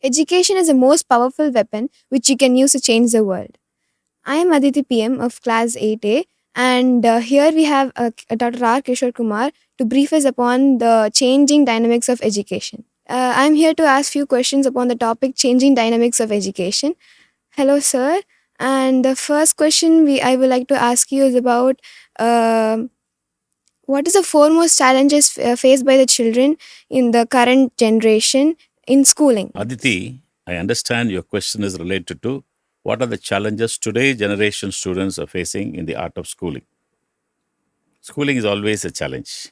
Education is the most powerful weapon which you can use to change the world. I am Aditi PM of Class 8A, and here we have Dr. R. Kishore Kumar to brief us upon the changing dynamics of education. I'm here to ask few questions upon the topic changing dynamics of education. Hello, sir. And the first question I would like to ask you is about what is the foremost challenges faced by the children in the current generation in schooling? Aditi, I understand your question is related to what are the challenges today generation students are facing in the art of schooling. Schooling is always a challenge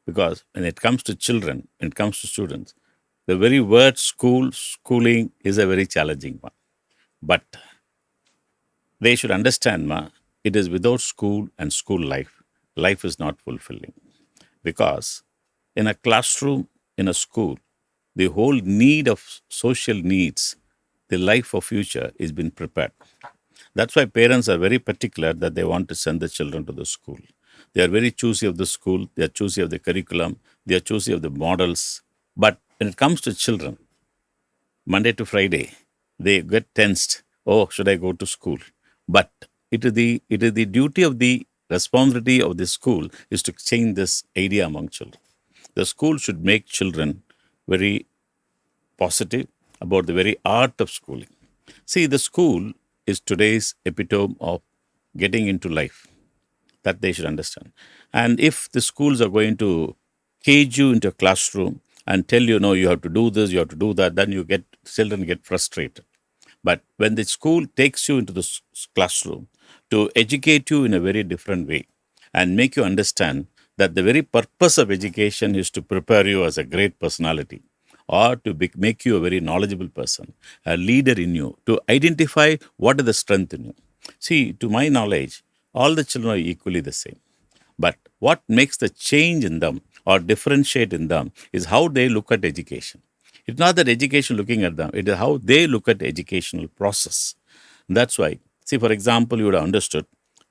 because when it comes to children, when it comes to students, the very word schooling is a very challenging one. But they should understand, it is without school and school life, life is not fulfilling. Because in a classroom, in a school, the whole need of social needs, the life of future is been prepared. That's why parents are very particular that they want to send the children to the school. They are very choosy of the school, they are choosy of the curriculum, they are choosy of the models. But when it comes to children, Monday to Friday, they get tensed. Oh, should I go to school? But it is the duty of the responsibility of the school is to change this idea among children. The school should make children very positive about the very art of schooling. See, the school is today's epitome of getting into life. That they should understand. And if the schools are going to cage you into a classroom and tell you, no, you have to do this, you have to do that, then children get frustrated. But when the school takes you into the classroom to educate you in a very different way and make you understand that the very purpose of education is to prepare you as a great personality or to make you a very knowledgeable person, a leader in you, to identify what is the strength in you. See, to my knowledge, all the children are equally the same. But what makes the change in them or differentiate in them is how they look at education. It's not that education looking at them, it is how they look at the educational process. That's why, see, for example, you would have understood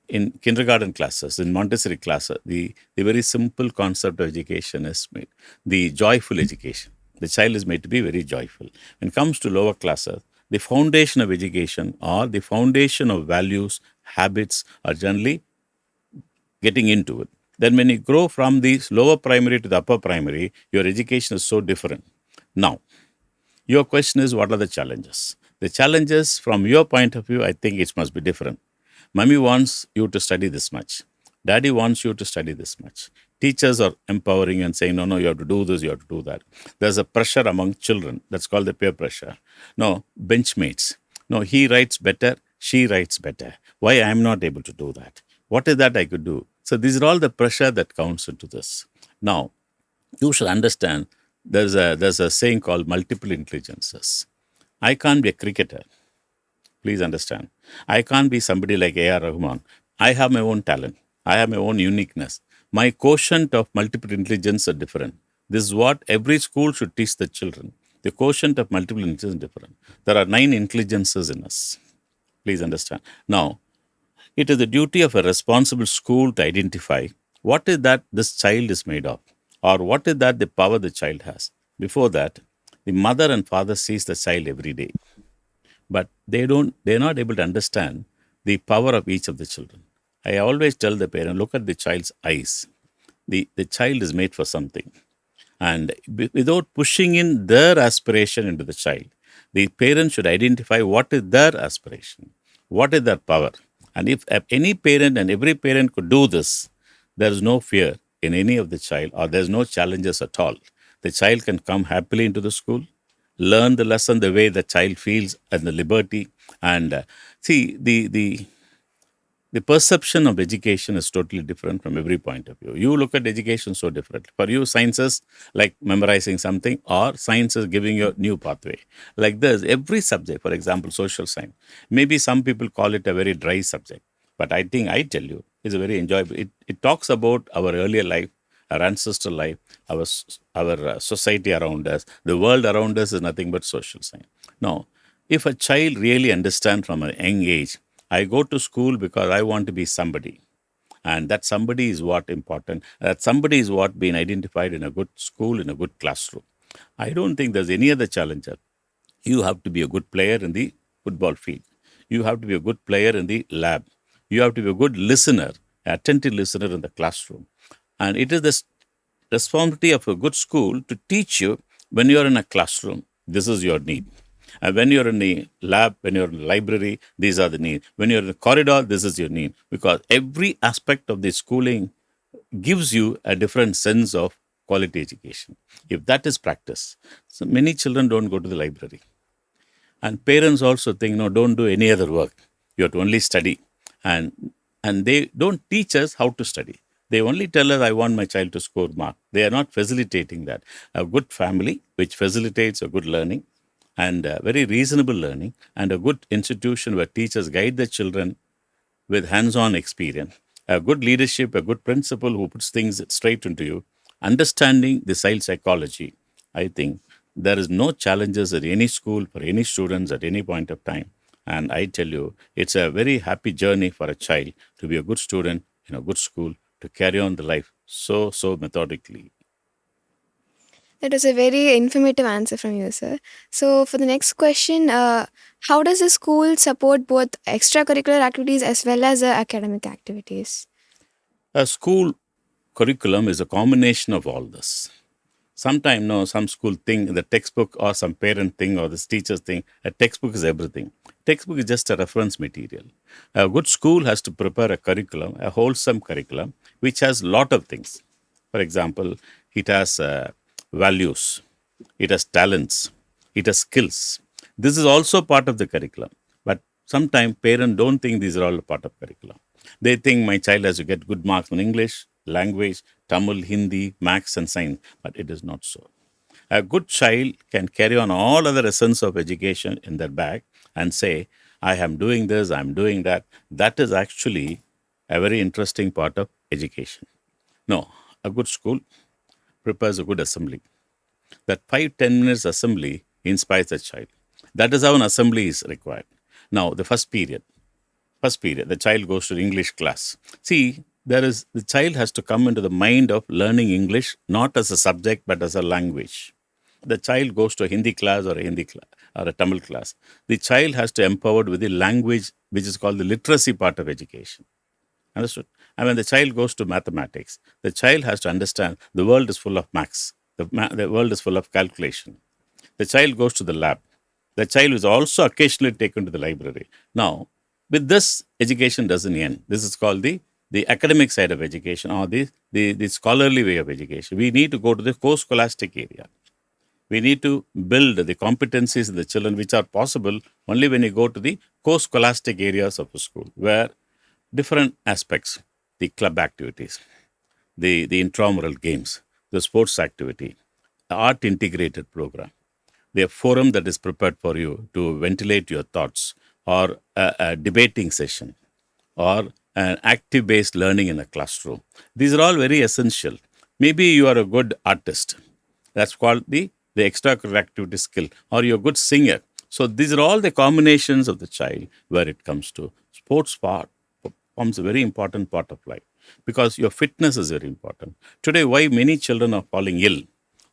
in kindergarten classes, in Montessori classes, the very simple concept of education is made, the joyful education. The child is made to be very joyful. When it comes to lower classes, the foundation of education or the foundation of values, habits are generally getting into it. Then when you grow from the lower primary to the upper primary, your education is so different. Now, your question is what are the challenges? The challenges from your point of view, I think it must be different. Mummy wants you to study this much. Daddy wants you to study this much. Teachers are empowering and saying, no, no, you have to do this, you have to do that. There's a pressure among children. That's called the peer pressure. No, benchmates. No, he writes better, she writes better. Why I am not able to do that? What is that I could do? So these are all the pressure that counts into this. Now, you should understand there's a saying called multiple intelligences. I can't be a cricketer. Please understand. I can't be somebody like A.R. Rahman. I have my own talent. I have my own uniqueness. My quotient of multiple intelligence are different. This is what every school should teach the children. The quotient of multiple intelligence is different. There are 9 intelligences in us. Please understand. Now, it is the duty of a responsible school to identify what is that this child is made of or what is that the power the child has. Before that, the mother and father sees the child every day, but they're not able to understand the power of each of the children. I always tell the parent, look at the child's eyes. The child is made for something. And without pushing in their aspiration into the child, the parent should identify what is their aspiration, what is their power. And if any parent and every parent could do this, there is no fear in any of the child or there's no challenges at all. The child can come happily into the school, learn the lesson the way the child feels and the liberty. And see, the perception of education is totally different from every point of view. You look at education so differently. For you, science is like memorizing something, or science is giving you a new pathway. Like this, every subject, for example, social science, maybe some people call it a very dry subject, but I think I tell you, it's a very enjoyable. It talks about our earlier life, our ancestral life, our society around us, the world around us is nothing but social science. Now, if a child really understands from a young age, I go to school because I want to be somebody. And that somebody is what important. That somebody is what being identified in a good school, in a good classroom. I don't think there's any other challenge. You have to be a good player in the football field. You have to be a good player in the lab. You have to be a good listener, attentive listener in the classroom. And it is the responsibility of a good school to teach you when you're in a classroom, this is your need. And when you're in the lab, when you're in the library, these are the needs. When you're in the corridor, this is your need. Because every aspect of the schooling gives you a different sense of quality education. If that is practice, so many children don't go to the library. And parents also think, no, don't do any other work. You have to only study. And they don't teach us how to study. They only tell us, I want my child to score mark. They are not facilitating that. A good family, which facilitates a good learning and very reasonable learning, and a good institution where teachers guide the children with hands-on experience, a good leadership, a good principal who puts things straight into you, understanding the child psychology. I think there is no challenges at any school for any students at any point of time. And I tell you, it's a very happy journey for a child to be a good student in a good school, to carry on the life so methodically. That was a very informative answer from you, sir. So, for the next question, how does the school support both extracurricular activities as well as academic activities? A school curriculum is a combination of all this. Sometimes, no, some school think the textbook or some parent thing or this teacher's thing, a textbook is everything. Textbook is just a reference material. A good school has to prepare a curriculum, a wholesome curriculum, which has lot of things. For example, it has values, it has talents, it has skills. This is also part of the curriculum. But sometimes parents don't think these are all part of curriculum. They think my child has to get good marks in English, language, Tamil, Hindi, maths, and science. But it is not so. A good child can carry on all other essence of education in their bag and say, I am doing this, I'm doing that. That is actually a very interesting part of education. No, a good school prepares a good assembly. That 5-10 minutes assembly inspires the child. That is how an assembly is required. Now, the first period, the child goes to the English class. See, the child has to come into the mind of learning English not as a subject but as a language. The child goes to a Hindi class or a Hindi class or a Tamil class. The child has to empowered with the language, which is called the literacy part of education. Understood? And when the child goes to mathematics, the child has to understand the world is full of maths. The world is full of calculation. The child goes to the lab. The child is also occasionally taken to the library. Now, with this, education doesn't end. This is called the academic side of education or the scholarly way of education. We need to go to the co-scholastic area. We need to build the competencies in the children, which are possible only when you go to the co-scholastic areas of the school, where different aspects, the club activities, the intramural games, the sports activity, the art integrated program, the forum that is prepared for you to ventilate your thoughts, or a debating session, or an active based learning in a classroom. These are all very essential. Maybe you are a good artist. That's called the extracurricular activity skill, or you're a good singer. So these are all the combinations of the child where it comes to sports part forms a very important part of life because your fitness is very important. Today, why many children are falling ill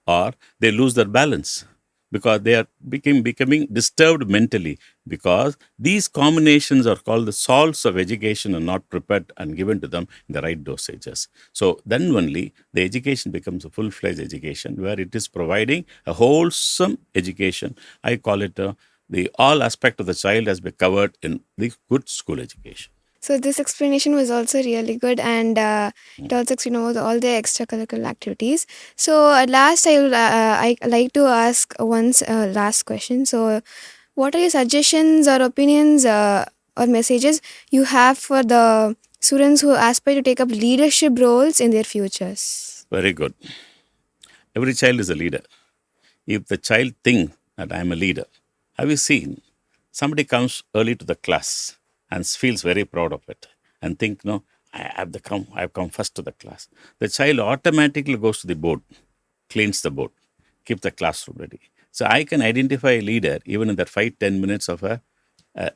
or they lose their balance because they are becoming disturbed mentally because these combinations are called the salts of education and not prepared and given to them in the right dosages. So then only the education becomes a full-fledged education where it is providing a wholesome education. I call it the all aspect of the child has been covered in the good school education. So this explanation was also really good, and it also explained about all the extracurricular activities. So at last, I like to ask one last question. So, what are your suggestions or opinions or messages you have for the students who aspire to take up leadership roles in their futures? Very good. Every child is a leader. If the child thinks that I am a leader, have you seen somebody comes early to the class and feels very proud of it and think, no, I have come first to the class. The child automatically goes to the board, cleans the board, keep the classroom ready. So I can identify a leader even in that 5-10 minutes of a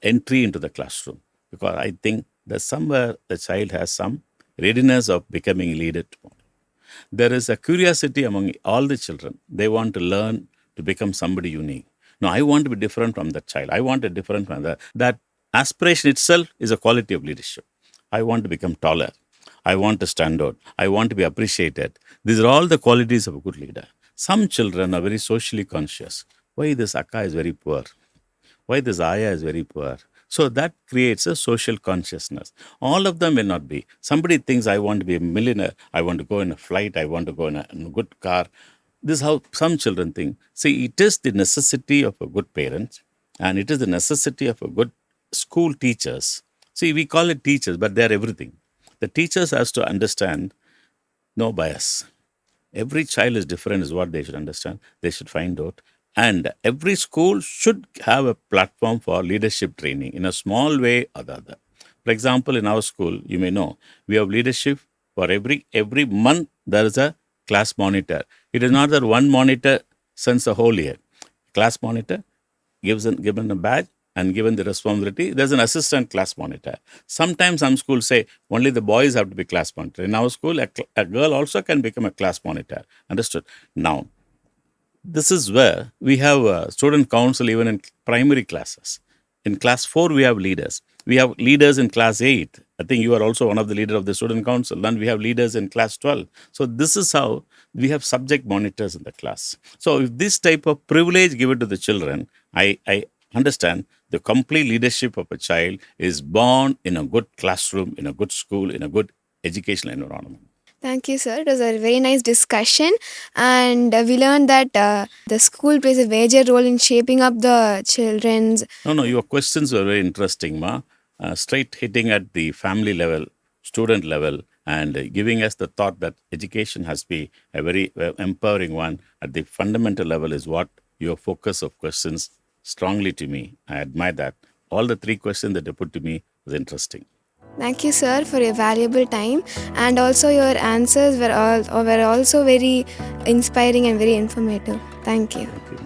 entry into the classroom because I think that somewhere the child has some readiness of becoming a leader tomorrow. There is a curiosity among all the children. They want to learn to become somebody unique. No, I want to be different from that child. I want a different from that. That aspiration itself is a quality of leadership. I want to become taller. I want to stand out. I want to be appreciated. These are all the qualities of a good leader. Some children are very socially conscious. Why this Akka is very poor? Why this Aya is very poor? So that creates a social consciousness. All of them may not be. Somebody thinks, I want to be a millionaire. I want to go in a flight. I want to go in a good car. This is how some children think. See, it is the necessity of a good parent and it is the necessity of a good school teachers. See, we call it teachers, but they are everything. The teachers has to understand no bias. Every child is different, is what they should understand. They should find out. And every school should have a platform for leadership training in a small way or the other. For example, in our school, you may know, we have leadership for every month there is a class monitor. It is not that one monitor since the whole year. Class monitor given a badge and given the responsibility. There's an assistant class monitor. Sometimes some schools say only the boys have to be class monitor. In our school, a girl also can become a class monitor. Understood? Now, this is where we have a student council even in primary classes. In class 4, we have leaders. We have leaders in class 8. I think you are also one of the leader of the student council. Then we have leaders in class 12. So this is how we have subject monitors in the class. So if this type of privilege given to the children, I understand the complete leadership of a child is born in a good classroom, in a good school, in a good educational environment. Thank you, sir. It was a very nice discussion, and we learned that the school plays a major role in shaping up the children's. No, your questions were very interesting, Ma. Straight hitting at the family level, student level, and giving us the thought that education has to be a very empowering one at the fundamental level is what your focus of questions strongly to me. I admire that. All the three questions that you put to me was interesting. Thank you, sir, for your valuable time, and also your answers were also very inspiring and very informative. Thank you. Thank you.